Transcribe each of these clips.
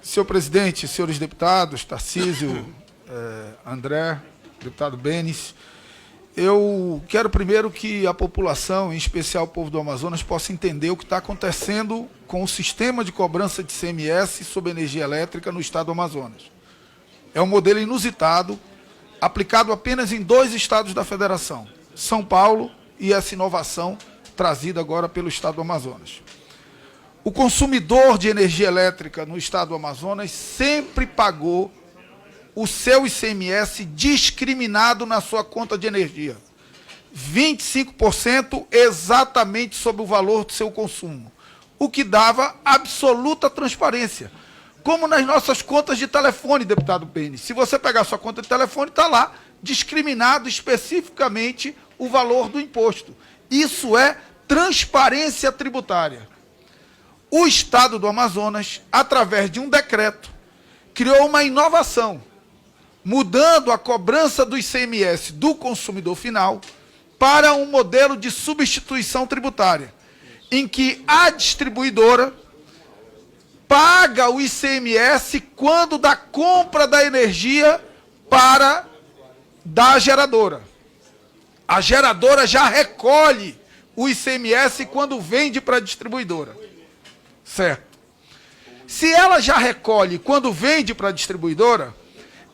Senhor presidente, senhores deputados, Tarcísio, André, deputado Benes, eu quero primeiro que a população, em especial o povo do Amazonas, possa entender o que está acontecendo com o sistema de cobrança de ICMS sobre energia elétrica no estado do Amazonas. É um modelo inusitado, aplicado apenas em 2 estados da federação, São Paulo e essa inovação trazida agora pelo estado do Amazonas. O consumidor de energia elétrica no estado do Amazonas sempre pagou o seu ICMS discriminado na sua conta de energia. 25% exatamente sobre o valor do seu consumo, o que dava absoluta transparência. Como nas nossas contas de telefone, deputado Benes. Se você pegar sua conta de telefone, está lá discriminado especificamente o valor do imposto. Isso é transparência tributária. O estado do Amazonas, através de um decreto, criou uma inovação, mudando a cobrança do ICMS do consumidor final para um modelo de substituição tributária, em que a distribuidora paga o ICMS quando da compra da energia para da geradora. A geradora já recolhe o ICMS quando vende para a distribuidora. Certo. Se ela já recolhe quando vende para a distribuidora,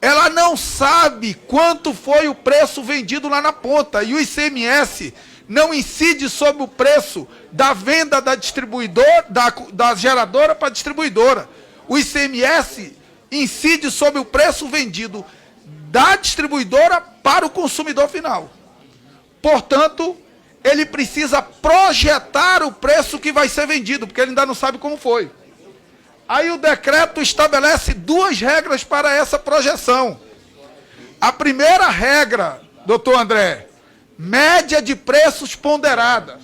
ela não sabe quanto foi o preço vendido lá na ponta. E o ICMS não incide sobre o preço da venda da distribuidora, da geradora para a distribuidora. O ICMS incide sobre o preço vendido da distribuidora para o consumidor final. Portanto, ele precisa projetar o preço que vai ser vendido, porque ele ainda não sabe como foi. Aí o decreto estabelece 2 regras para essa projeção. A primeira regra, doutor André, média de preços ponderada.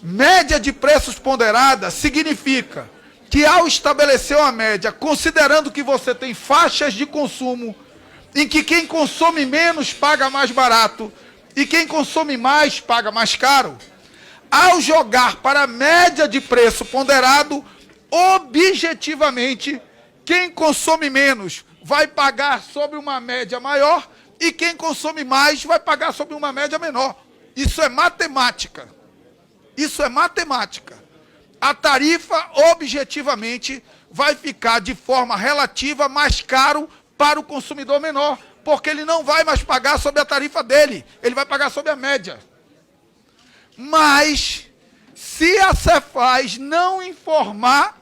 Média de preços ponderada significa que ao estabelecer uma média, considerando que você tem faixas de consumo, em que quem consome menos paga mais barato, e quem consome mais paga mais caro, ao jogar para a média de preço ponderado, objetivamente, quem consome menos vai pagar sobre uma média maior e quem consome mais vai pagar sobre uma média menor. Isso é matemática. Isso é matemática. A tarifa, objetivamente, vai ficar de forma relativa mais caro para o consumidor menor, porque ele não vai mais pagar sobre a tarifa dele, ele vai pagar sobre a média. Mas, se a Cefaz não informar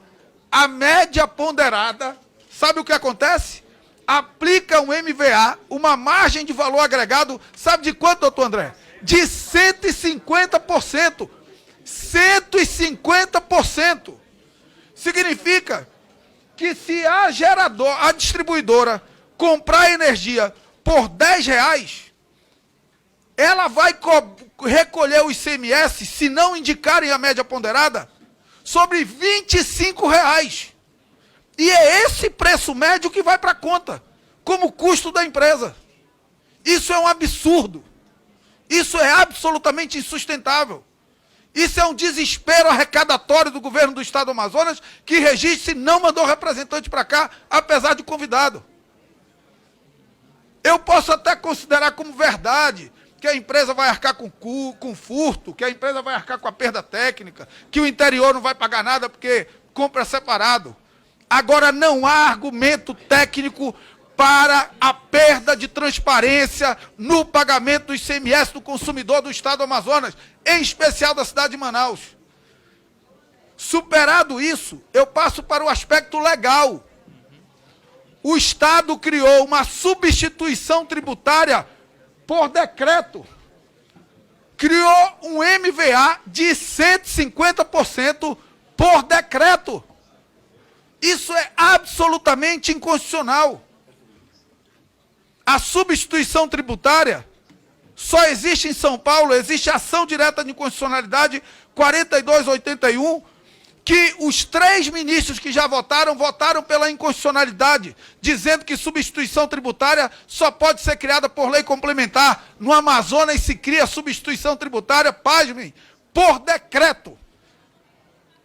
a média ponderada, sabe o que acontece? Aplica um MVA, uma margem de valor agregado, sabe de quanto, doutor André? De 150%. 150%. Significa que se a distribuidora comprar energia por R$10, ela vai recolher o ICMS, se não indicarem a média ponderada, sobre R$25. E é esse preço médio que vai para a conta, como custo da empresa. Isso é um absurdo. Isso é absolutamente insustentável. Isso é um desespero arrecadatório do governo do estado do Amazonas, que Regis não mandou representante para cá, apesar de convidado. Eu posso até considerar como verdade que a empresa vai arcar com furto, que a empresa vai arcar com a perda técnica, que o interior não vai pagar nada porque compra separado. Agora, não há argumento técnico para a perda de transparência no pagamento do ICMS do consumidor do estado do Amazonas, em especial da cidade de Manaus. Superado isso, eu passo para o aspecto legal. O Estado criou uma substituição tributária por decreto. Criou um MVA de 150% por decreto. Isso é absolutamente inconstitucional. A substituição tributária só existe em São Paulo, existe ação direta de inconstitucionalidade 4281, que os 3 ministros que já votaram pela inconstitucionalidade, dizendo que substituição tributária só pode ser criada por lei complementar. No Amazonas se cria substituição tributária, pasmem, por decreto.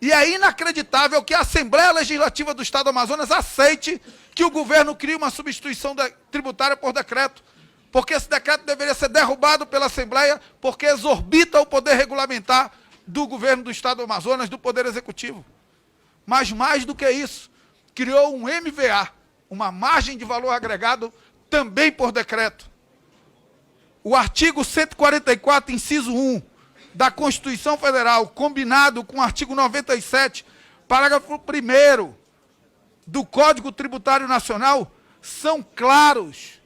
E é inacreditável que a Assembleia Legislativa do Estado do Amazonas aceite que o governo crie uma substituição tributária por decreto, porque esse decreto deveria ser derrubado pela Assembleia, porque exorbita o poder regulamentar do governo do Estado do Amazonas, do Poder Executivo. Mas mais do que isso, criou um MVA, uma margem de valor agregado, também por decreto. O artigo 144, inciso 1, da Constituição Federal, combinado com o artigo 97, parágrafo 1º do Código Tributário Nacional, são claros.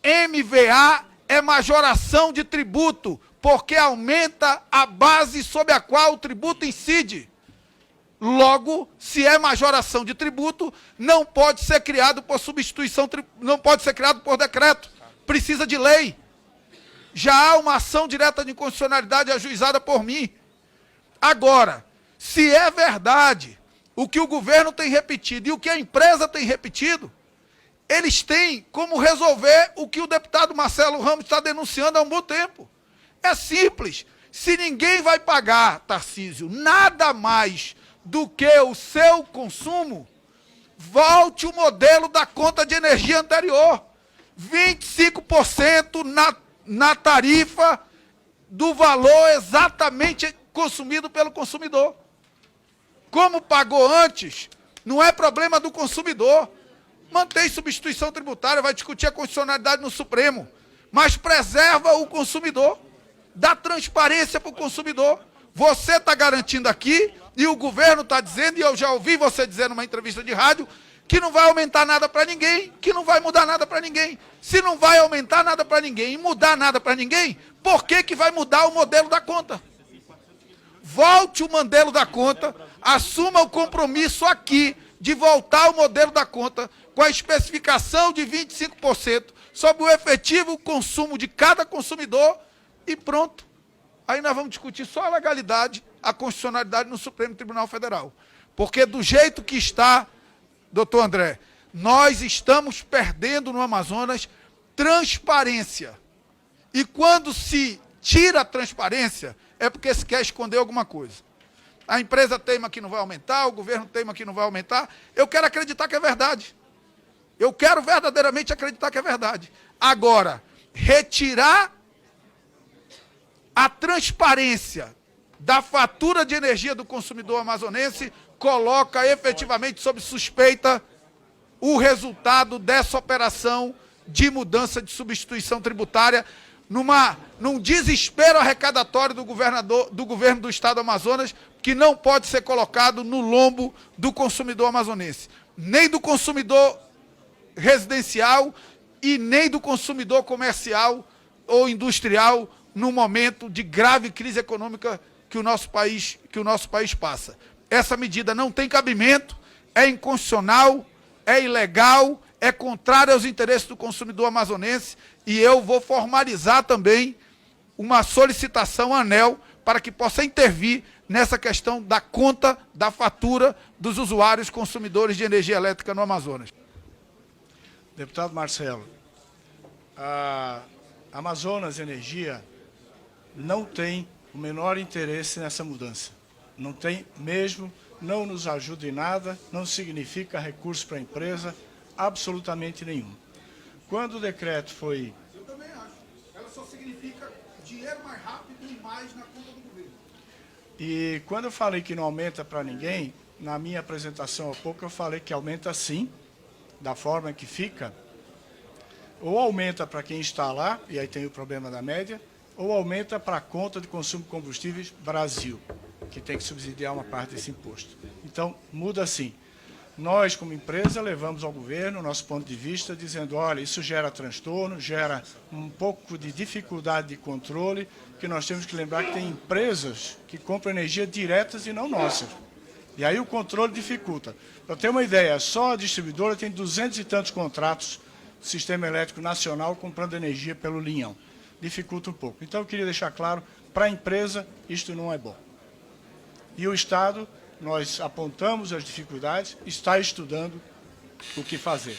MVA é majoração de tributo, porque aumenta a base sobre a qual o tributo incide. Logo, se é majoração de tributo, não pode ser criado por substituição, não pode ser criado por decreto, precisa de lei. Já há uma ação direta de inconstitucionalidade ajuizada por mim. Agora, se é verdade o que o governo tem repetido e o que a empresa tem repetido, eles têm como resolver o que o deputado Marcelo Ramos está denunciando há um bom tempo. É simples. Se ninguém vai pagar, Tarcísio, nada mais do que o seu consumo, volte o modelo da conta de energia anterior. 25% na tarifa do valor exatamente consumido pelo consumidor. Como pagou antes, não é problema do consumidor. Mantém substituição tributária, vai discutir a constitucionalidade no Supremo, mas preserva o consumidor, dá transparência para o consumidor. Você está garantindo aqui, e o governo está dizendo, e eu já ouvi você dizer numa entrevista de rádio, que não vai aumentar nada para ninguém, que não vai mudar nada para ninguém. Se não vai aumentar nada para ninguém e mudar nada para ninguém, por que vai mudar o modelo da conta? Volte o modelo da conta, assuma o compromisso aqui de voltar ao modelo da conta com a especificação de 25% sobre o efetivo consumo de cada consumidor e pronto. Aí nós vamos discutir só a legalidade, a constitucionalidade no Supremo Tribunal Federal. Porque do jeito que está, doutor André, nós estamos perdendo no Amazonas transparência. E quando se tira a transparência, é porque se quer esconder alguma coisa. A empresa teima que não vai aumentar, o governo teima que não vai aumentar. Eu quero acreditar que é verdade. Eu quero verdadeiramente acreditar que é verdade. Agora, retirar a transparência da fatura de energia do consumidor amazonense coloca efetivamente sob suspeita o resultado dessa operação de mudança de substituição tributária num desespero arrecadatório do governo do Estado do Amazonas, que não pode ser colocado no lombo do consumidor amazonense, nem do consumidor residencial e nem do consumidor comercial ou industrial no momento de grave crise econômica que o nosso país passa. Essa medida não tem cabimento, é inconstitucional, é ilegal, é contrária aos interesses do consumidor amazonense, e eu vou formalizar também uma solicitação à ANEEL para que possa intervir nessa questão da conta, da fatura dos usuários consumidores de energia elétrica no Amazonas. Deputado Marcelo, a Amazonas Energia não tem o menor interesse nessa mudança. Não tem mesmo, não nos ajuda em nada, não significa recurso para a empresa, absolutamente nenhum. Quando o decreto foi... Eu também acho. Ela só significa dinheiro mais rápido e mais na conta do governo. E quando eu falei que não aumenta para ninguém, na minha apresentação há pouco eu falei que aumenta sim, da forma que fica, ou aumenta para quem está lá, e aí tem o problema da média, ou aumenta para a conta de consumo de combustíveis Brasil, que tem que subsidiar uma parte desse imposto. Então, muda assim. Nós, como empresa, levamos ao governo o nosso ponto de vista, dizendo, olha, isso gera transtorno, gera um pouco de dificuldade de controle, que nós temos que lembrar que tem empresas que compram energia diretas e não nossas. E aí o controle dificulta. Para ter uma ideia, só a distribuidora tem 200 e tantos contratos do Sistema Elétrico Nacional comprando energia pelo linhão. Dificulta um pouco. Então, eu queria deixar claro, para a empresa, isto não é bom. E o Estado, nós apontamos as dificuldades, está estudando o que fazer.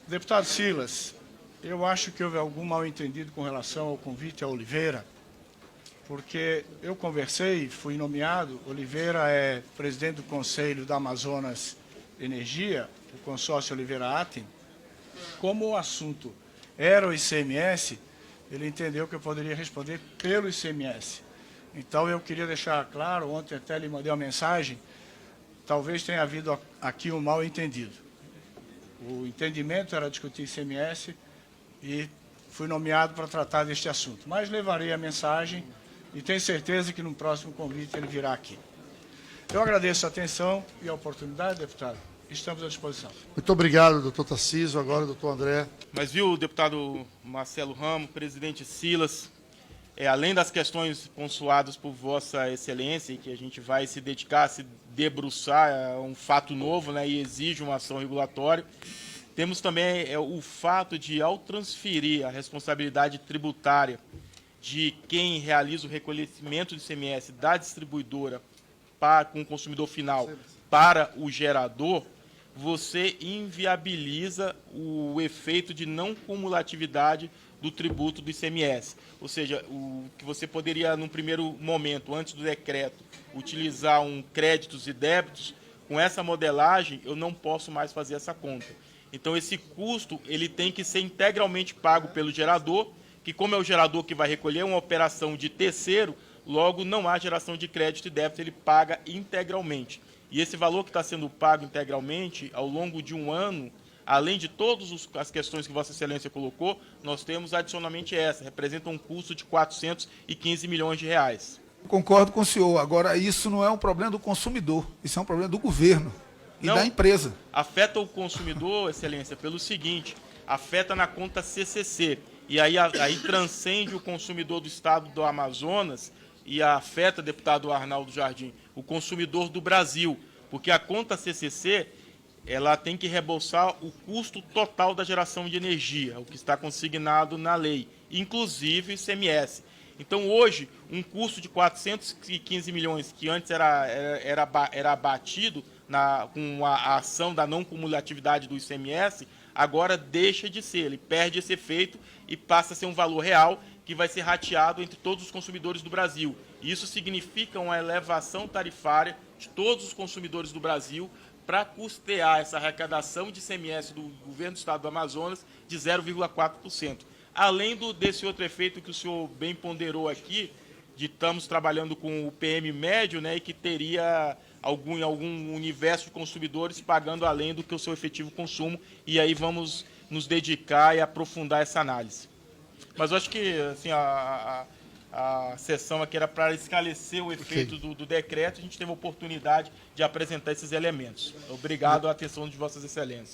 Deputado Silas, eu acho que houve algum mal-entendido com relação ao convite a Oliveira. porque eu conversei, fui nomeado, Oliveira é presidente do Conselho da Amazonas Energia, o consórcio Oliveira Atem. Como o assunto era o ICMS, ele entendeu que eu poderia responder pelo ICMS. Então eu queria deixar claro, ontem até lhe mandei uma mensagem, talvez tenha havido aqui um mal entendido. O entendimento era discutir ICMS e fui nomeado para tratar deste assunto. Mas levarei a mensagem e tenho certeza que no próximo convite ele virá aqui. Eu agradeço a atenção e a oportunidade, deputado. Estamos à disposição. Muito obrigado, doutor Tarcísio. Agora, doutor André. Mas viu, deputado Marcelo Ramos, presidente Silas, além das questões pontuadas por Vossa Excelência, que a gente vai se dedicar, se debruçar, é um fato novo, né, e exige uma ação regulatória, temos também o fato de, ao transferir a responsabilidade tributária de quem realiza o recolhimento do ICMS da distribuidora com o consumidor final para o gerador, você inviabiliza o efeito de não cumulatividade do tributo do ICMS. Ou seja, o que você poderia, num primeiro momento, antes do decreto, utilizar créditos e débitos, com essa modelagem, eu não posso mais fazer essa conta. Então, esse custo ele tem que ser integralmente pago pelo gerador, que como é o gerador que vai recolher uma operação de terceiro, logo não há geração de crédito e débito, ele paga integralmente. E esse valor que está sendo pago integralmente, ao longo de um ano, além de todas as questões que Vossa Excelência colocou, nós temos adicionalmente essa, representa um custo de 415 milhões de reais. Concordo com o senhor. Agora, isso não é um problema do consumidor, isso é um problema do governo e Não, da empresa. Afeta o consumidor, Excelência, pelo seguinte, afeta na conta CCC, e aí transcende o consumidor do estado do Amazonas e afeta, deputado Arnaldo Jardim, o consumidor do Brasil, porque a conta CCC ela tem que reembolsar o custo total da geração de energia, o que está consignado na lei, inclusive ICMS. Então, hoje, um custo de 415 milhões, que antes era abatido com a ação da não cumulatividade do ICMS, agora deixa de ser, ele perde esse efeito e passa a ser um valor real que vai ser rateado entre todos os consumidores do Brasil. Isso significa uma elevação tarifária de todos os consumidores do Brasil para custear essa arrecadação de ICMS do governo do estado do Amazonas de 0,4%. Além desse outro efeito que o senhor bem ponderou aqui, de estamos trabalhando com o PM médio, né, e que teria algum universo de consumidores pagando além do que o seu efetivo consumo, e aí vamos nos dedicar e aprofundar essa análise. Mas eu acho que assim, a sessão aqui era para esclarecer o efeito do decreto, a gente teve a oportunidade de apresentar esses elementos. Obrigado à atenção de Vossas Excelências.